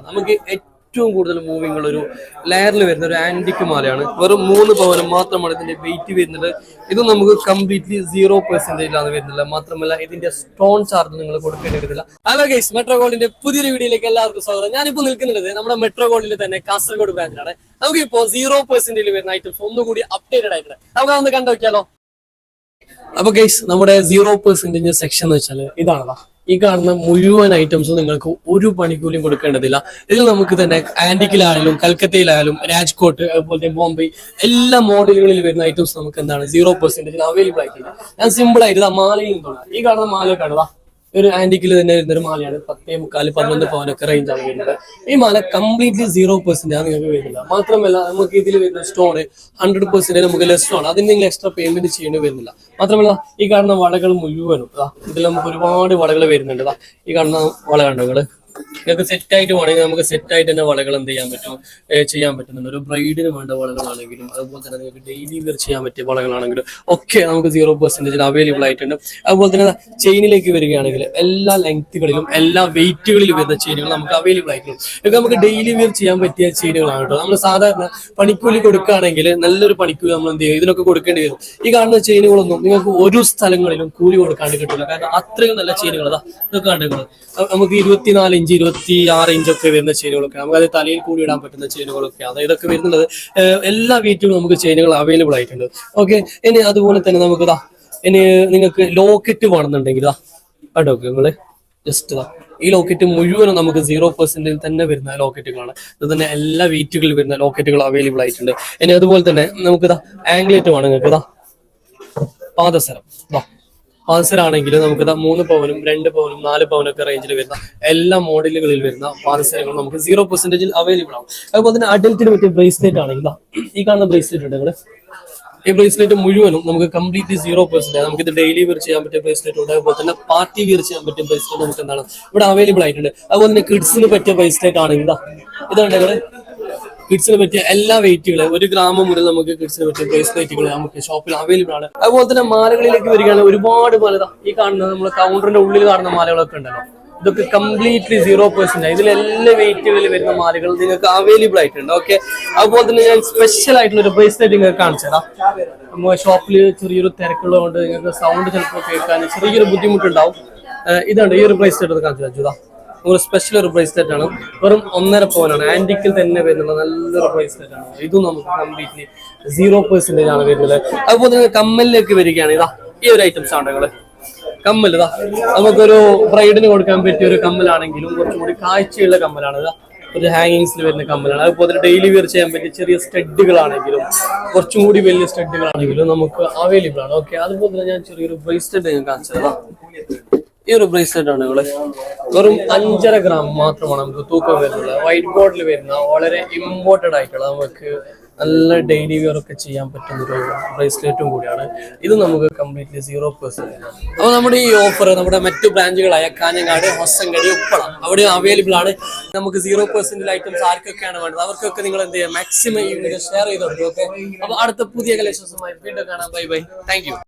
നമുക്ക് ഏറ്റവും കൂടുതൽ മൂവിങ് ഉള്ള ഒരു ലെയറിൽ വരുന്ന ഒരു ആന്റിക് മാലയാണ്. വെറും 3 പവന് മാത്രമാണ് ഇതിന്റെ വെയിറ്റ് വരുന്നത്. ഇത് നമുക്ക് കംപ്ലീറ്റ്ലി 0% വരുന്നില്ല. മാത്രമല്ല ഇതിന്റെ സ്റ്റോൺ ചാർജ് നിങ്ങൾ കൊടുക്കേണ്ടി വരുന്നില്ല. ഹലോ ഗൈസ്, മെട്രോ ഗോൾഡിന്റെ പുതിയൊരു വീഡിയോയിലേക്ക് എല്ലാവർക്കും സ്വാഗതം. ഞാനിപ്പോൾ നിൽക്കുന്നത് നമ്മുടെ മെട്രോ ഗോൾഡിൽ തന്നെ കാസർഗോഡ് ബ്രാഞ്ചിലാണ്. നമുക്കിപ്പോ 0% വരുന്ന ഐറ്റംസ് ഒന്നുകൂടി അപ്ഡേറ്റഡ് ആയിട്ടുണ്ട്. നമുക്ക് അതൊന്ന് കണ്ടു നോക്കിയാലോ. അപ്പൊ ഗൈസ്, നമ്മുടെ 0% സെക്ഷൻ എന്ന് വെച്ചാൽ ഇതാണല്ലോ. ഈ കാണുന്ന മുഴുവൻ ഐറ്റംസും നിങ്ങൾക്ക് ഒരു പണിക്കൂലിയും കൊടുക്കേണ്ടതില്ല. ഇതിൽ നമുക്ക് തന്നെ ആന്റിക്കിലായാലും കൽക്കത്തയിലായാലും രാജ്കോട്ട് അതുപോലെ ബോംബെ എല്ലാ മോഡലുകളിൽ വരുന്ന ഐറ്റംസ് നമുക്ക് എന്താണ് 0% അവൈലബിൾ ആയിട്ടുണ്ട്. ഞാൻ സിമ്പിൾ ആയിട്ട് മാലയിൽ നിന്നാണ് ഈ കാണുന്ന മാല കാണുക. ഒരു ആന്റിക്കിൽ തന്നെ വരുന്ന ഒരു മാലയാണ്. 10-11 പവനൊക്കെ റേഞ്ച് ആണ് വരുന്നത്. ഈ മാല കംപ്ലീറ്റ്ലി 0% ആണ് നിങ്ങൾക്ക് വരുന്നില്ല. മാത്രമല്ല നമുക്ക് ഇതിൽ വരുന്ന സ്റ്റോണ് 100% നമുക്ക് ലെസ് ആണ്. അതിന് നിങ്ങൾ എക്സ്ട്രാ പേയ്മെന്റ് ചെയ്യേണ്ടി വരുന്നില്ല. മാത്രമല്ല ഈ കാണുന്ന വളകൾ മുഴുവനും ഇതിൽ നമുക്ക് ഒരുപാട് വളകൾ വരുന്നുണ്ട്. ഈ കാണുന്ന വള കണ്ടോ നിങ്ങൾക്ക് സെറ്റ് ആയിട്ട് വേണമെങ്കിൽ നമുക്ക് സെറ്റ് ആയിട്ട് തന്നെ വളകൾ എന്ത് ചെയ്യാൻ പറ്റുന്നുണ്ട്. ഒരു ബ്രൈഡിന് വേണ്ട വളകളാണെങ്കിലും അതുപോലെ തന്നെ നിങ്ങൾക്ക് ഡെയിലി വെയർ ചെയ്യാൻ പറ്റിയ വളകളാണെങ്കിലും ഒക്കെ നമുക്ക് 0% അവൈലബിൾ ആയിട്ടുണ്ട്. അതുപോലെ തന്നെ ചെയിനിലേക്ക് വരികയാണെങ്കിൽ എല്ലാ ലെങ്ത്തുകളിലും എല്ലാ വെയിറ്റുകളിലും വരുന്ന ചെയിനുകൾ നമുക്ക് അവൈലബിൾ ആയിട്ടുണ്ട്. ഇതൊക്കെ നമുക്ക് ഡെയിലി വെയർ ചെയ്യാൻ പറ്റിയ ചെയിനുകളാണ് കേട്ടോ. നമ്മൾ സാധാരണ പണിക്കൂലി കൊടുക്കുകയാണെങ്കിൽ നല്ലൊരു പണിക്കൂലി നമ്മൾ എന്ത് ചെയ്യും, ഇതിനൊക്കെ കൊടുക്കേണ്ടി വരും. ഈ കാണുന്ന ചെയിനുകളൊന്നും നിങ്ങൾക്ക് ഒരു സ്ഥലങ്ങളിലും കൂലി കൊടുക്കാണ്ട് കിട്ടില്ല. കാരണം അത്രയും നല്ല ചെയിനുകൾ ഇതൊക്കെ കണ്ടുകൾ നമുക്ക് 24 ഇഞ്ച് 26 ഇഞ്ചൊക്കെ വരുന്ന ചെയിനുകളൊക്കെ നമുക്ക് അത് തലയിൽ കൂടി ഇടാൻ പറ്റുന്ന ചെയിനുകളൊക്കെ അതായത് ഇതൊക്കെ വരുന്നത് എല്ലാ വെയിറ്റുകളും നമുക്ക് ചെയിനുകൾ അവൈലബിൾ ആയിട്ടുണ്ട്. ഓക്കെ, ഇനി അതുപോലെ തന്നെ നമുക്ക് ഇനി നിങ്ങൾക്ക് ലോക്കറ്റ് വേണമെന്നുണ്ടെങ്കിൽ കേട്ടോ നിങ്ങള് ജസ്റ്റ് ഈ ലോക്കറ്റ് മുഴുവനും നമുക്ക് 0% തന്നെ വരുന്ന ലോക്കറ്റുകളാണ്. ഇത് തന്നെ എല്ലാ വെയിറ്റുകളിൽ വരുന്ന ലോക്കറ്റുകൾ അവൈലബിൾ ആയിട്ടുണ്ട്. ഇനി അതുപോലെ തന്നെ നമുക്ക് ആംഗ്ലേറ്റ് വേണം നിങ്ങൾക്ക് പാദസരം പാദസരാണെങ്കിൽ നമുക്ക് 3 പവനും 2 പവനും 4 പവനൊക്കെ റേഞ്ചിൽ വരുന്ന എല്ലാ മോഡലുകളിൽ വരുന്ന പാദസരങ്ങളും നമുക്ക് 0% അവൈലബിൾ ആവും. അതുപോലെ തന്നെ അഡൽറ്റിന് പറ്റിയ ബ്രേസ്ലെറ്റ് ആണെങ്കിൽ ഈ കാണുന്ന ബ്രേസ്ലെറ്റ് ഉണ്ട് നിങ്ങള്. ഈ ബ്രേസ്ലെറ്റ് മുഴുവനും നമുക്ക് കംപ്ലീറ്റ്ലി 0%. നമുക്ക് ഇത് ഡെയിലി വെയർ ചെയ്യാൻ പറ്റിയ ബ്രേസ്ലെറ്റ് ഉണ്ട്. അതുപോലെ തന്നെ പാർട്ടി വെയർ ചെയ്യാൻ പറ്റിയ ബ്രേസ്ലെറ്റ് നമുക്ക് എന്താണ് ഇവിടെ അവൈലബിൾ ആയിട്ടുണ്ട്. അതുപോലെ തന്നെ കിഡ്സിന് പറ്റിയ ബ്രേസ്ലെറ്റ് ആണെങ്കിൽ ഇതാണ് നിങ്ങള്. കിഡ്സിന് പറ്റിയ എല്ലാ വെയിറ്റുകളും 1 ഗ്രാം മുതൽ നമുക്ക് കിഡ്സിന് പറ്റിയ ബ്രേസ്ലെറ്റുകൾ നമുക്ക് ഷോപ്പിൽ അവൈലബിൾ ആണ്. അതുപോലെ തന്നെ മാലകളിലേക്ക് വരികയാണ് ഒരുപാട് മാല ഈ കാണുന്ന നമ്മൾ കൗണ്ടറിന്റെ ഉള്ളിൽ കാണുന്ന മാലകളൊക്കെ ഉണ്ടല്ലോ. ഇതൊക്കെ കംപ്ലീറ്റ്ലി 0%. ഇതിലെല്ലാ വെയിറ്റുകളിൽ വരുന്ന മാലകൾ നിങ്ങൾക്ക് അവൈലബിൾ ആയിട്ടുണ്ട്. ഓക്കെ, അതുപോലെ തന്നെ ഞാൻ സ്പെഷ്യൽ ആയിട്ടുള്ള ഒരു ബ്രേസ്ലെറ്റ് നിങ്ങൾക്ക് കാണിച്ചു തരാം. നമ്മൾ ഷോപ്പിൽ ചെറിയൊരു തിരക്കുള്ളതുകൊണ്ട് നിങ്ങൾക്ക് സൗണ്ട് ചിലപ്പോൾ കേൾക്കാൻ ചെറിയൊരു ബുദ്ധിമുട്ടുണ്ടാവും. ഇതാണ് ഈ ഒരു ബ്രേസ്ലെറ്റ് കാണിച്ചു വെച്ചതാ. ഒരു സ്പെഷ്യൽ ഒരു ബ്രേസ്ലെറ്റ് ആണ്. വെറും 1.5 പവനാണ്. ആന്റിക്കിൽ തന്നെ വരുന്നത് നല്ലൊരു ബ്രേസ്ലെറ്റ് ആണ്. ഇതും നമുക്ക് കംപ്ലീറ്റ്ലി 0% ആണ് വരുന്നത്. അതുപോലെ തന്നെ കമ്മലിലേക്ക് വരികയാണ്. ഈ ഒരു ഐറ്റംസ് ആണ് നിങ്ങള് കമ്മൽ. നമുക്കൊരു ബ്രൈഡിന് കൊടുക്കാൻ പറ്റിയ ഒരു കമ്മലാണെങ്കിലും കുറച്ചും കൂടി കാഴ്ചയുള്ള കമ്മലാണ്. ഒരു ഹാങ്ങിങ്സിൽ വരുന്ന കമ്മലാണ്. അതുപോലെ തന്നെ ഡെയിലി വെയർ ചെയ്യാൻ പറ്റിയ ചെറിയ സ്റ്റഡുകളാണെങ്കിലും കുറച്ചും കൂടി വലിയ സ്റ്റഡുകളാണെങ്കിലും നമുക്ക് അവൈലബിൾ ആണ്. ഓക്കെ, അതുപോലെ തന്നെ ഞാൻ ചെറിയൊരു ബ്രേസ്ലെറ്റ് നിങ്ങൾക്ക് കാണിച്ചതാ. ഈ ഒരു ബ്രേസ്ലെറ്റ് ആണ് നിങ്ങള്. വെറും 5.5 ഗ്രാം മാത്രമാണ് നമുക്ക് തൂക്കം വരുന്നത്. വൈറ്റ് ബോർഡിൽ വരുന്ന വളരെ ഇമ്പോർട്ടൻ്റ് ആയിട്ടുള്ള നമുക്ക് നല്ല ഡെയിലി വെയർ ഒക്കെ ചെയ്യാൻ പറ്റുന്ന ഒരു ബ്രേസ്ലെറ്റും കൂടിയാണ്. ഇത് നമുക്ക് കംപ്ലീറ്റ്ലി 0%. അപ്പോൾ നമ്മുടെ ഈ ഓഫർ നമ്മുടെ മറ്റു ബ്രാഞ്ചുകളായ കാഞ്ഞങ്ങാട്, ഹൊസങ്കടി, ഉപ്പള അവിടെ അവൈലബിൾ ആണ്. നമുക്ക് 0% ഐറ്റംസ് ആർക്കൊക്കെയാണ് വേണ്ടത് അവർക്കൊക്കെ നിങ്ങൾ എന്ത് ചെയ്യുക, മാക്സിമം ഈ വീഡിയോ ഷെയർ ചെയ്ത് കൊടുക്കും. ഓക്കെ, അപ്പോൾ അടുത്ത പുതിയ കളക്ഷൻസുമായി വീണ്ടും കാണാം. Bye bye, thank you.